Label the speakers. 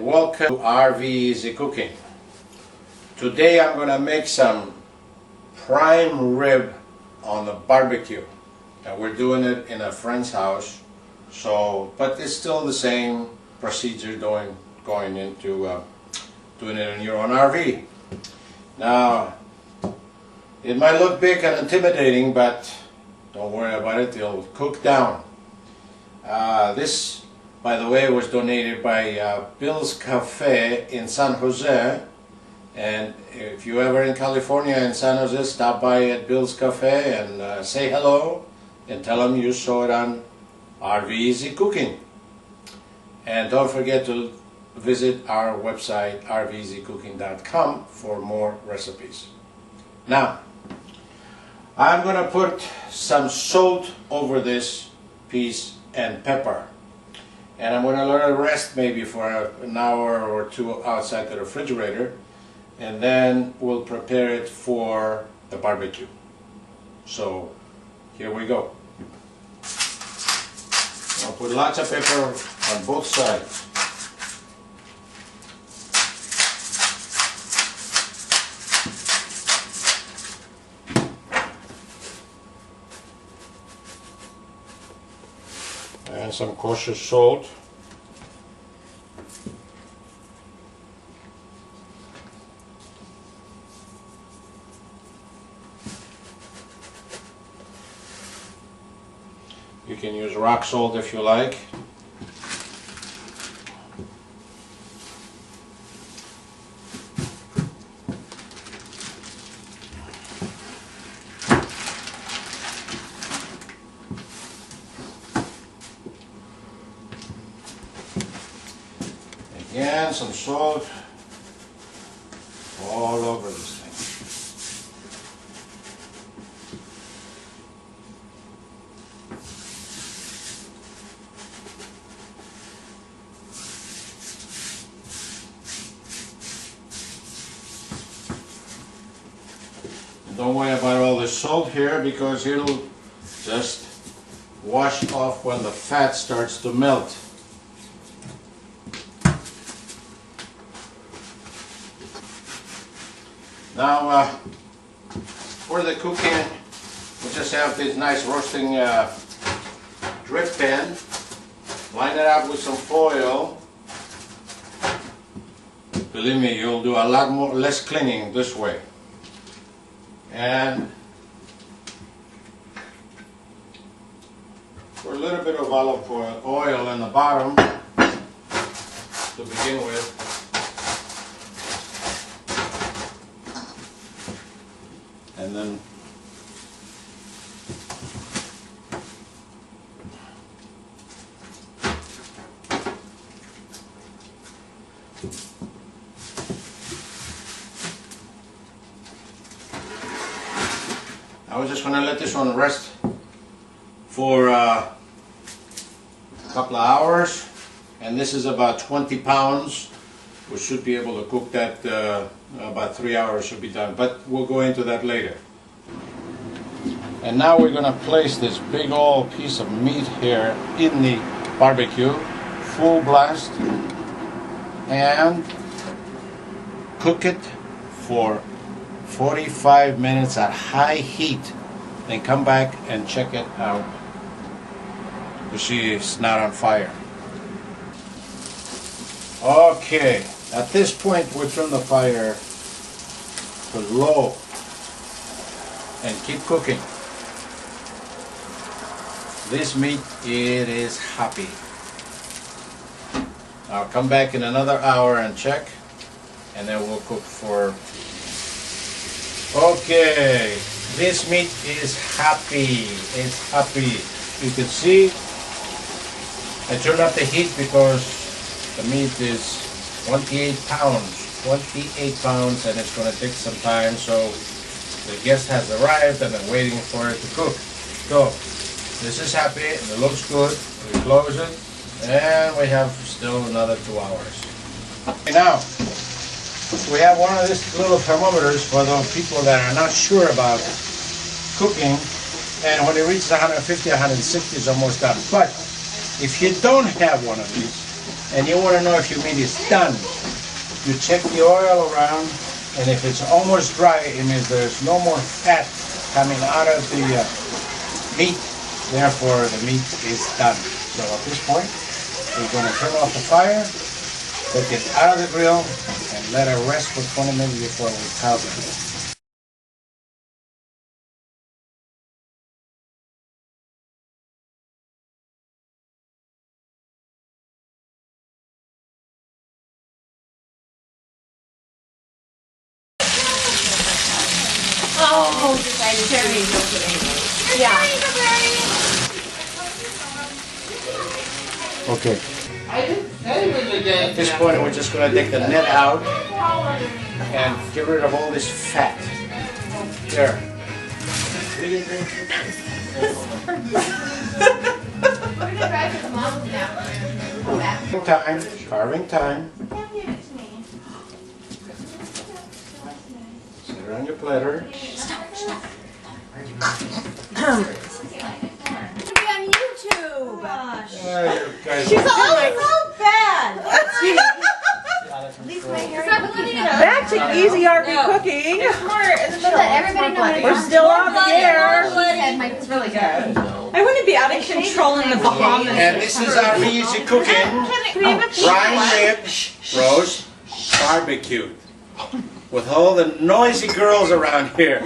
Speaker 1: welcome to RV Easy Cooking. Today I'm going to make some prime rib on the barbecue. And we're doing it in a friend's house, but it's still the same procedure going into doing it in your own RV. Now, it might look big and intimidating, but don't worry about it, it'll cook down. This, by the way, was donated by Bill's Cafe in San Jose. And if you're ever in California in San Jose, stop by at Bill's Cafe and say hello and tell them you saw it on RV Easy Cooking. And don't forget to visit our website rveasycooking.com for more recipes. Now, I'm going to put some salt over this piece and pepper. And I'm going to let it rest maybe for an hour or two outside the refrigerator. And then we'll prepare it for the barbecue. So here we go. I'll put lots of pepper on both sides. And some kosher salt. You can use rock salt if you like. Again, some salt all over this thing. Don't worry about all the salt here because it'll just wash off when the fat starts to melt. Now, for the cooking, we just have this nice roasting drip pan. Line it up with some foil. Believe me, you'll do a lot less cleaning this way. And for a little bit of olive oil in the bottom to begin with. And then I was just going to let this one rest for a couple of hours, and this is about 20 pounds. We should be able to cook that about 3 hours should be done, but we'll go into that later. And now we're going to place this big old piece of meat here in the barbecue, full blast, and cook it for 45 minutes at high heat. Then come back and check it out to see it's not on fire. Okay, at this point we turn the fire to low and keep cooking. This meat, it is happy. I'll come back in another hour and check, and then we'll cook for... Okay, this meat is happy. It's happy. You can see I turned up the heat because the meat is 28 pounds. 28 pounds, and it's going to take some time. So the guest has arrived and I'm waiting for it to cook. So this is happy and it looks good. We close it and we have still another 2 hours. Okay, now we have one of these little thermometers for those people that are not sure about cooking, and when it reaches 150, 160 is almost done. But if you don't have one of these, and you want to know if your meat is done, you check the oil around, and if it's almost dry, it means there's no more fat coming out of the meat, therefore the meat is done. So at this point, we're going to turn off the fire, take it out of the grill, and let it rest for 20 minutes before we cover it.
Speaker 2: Oh, Jerry. Yeah.
Speaker 1: Okay. At this point, we're just going to take the net out and get rid of all this fat. There. Carving time. Set it on your platter.
Speaker 2: On YouTube.
Speaker 1: She's
Speaker 2: so bad.
Speaker 3: Back to Easy RV Cooking.
Speaker 2: It's more in the middle. Everybody knows
Speaker 3: We're still on the air.
Speaker 2: It's really good.
Speaker 3: I wouldn't be out of control in the Bahamas.
Speaker 1: And this is our easy cooking prime rib roast barbecue with all the noisy girls around here.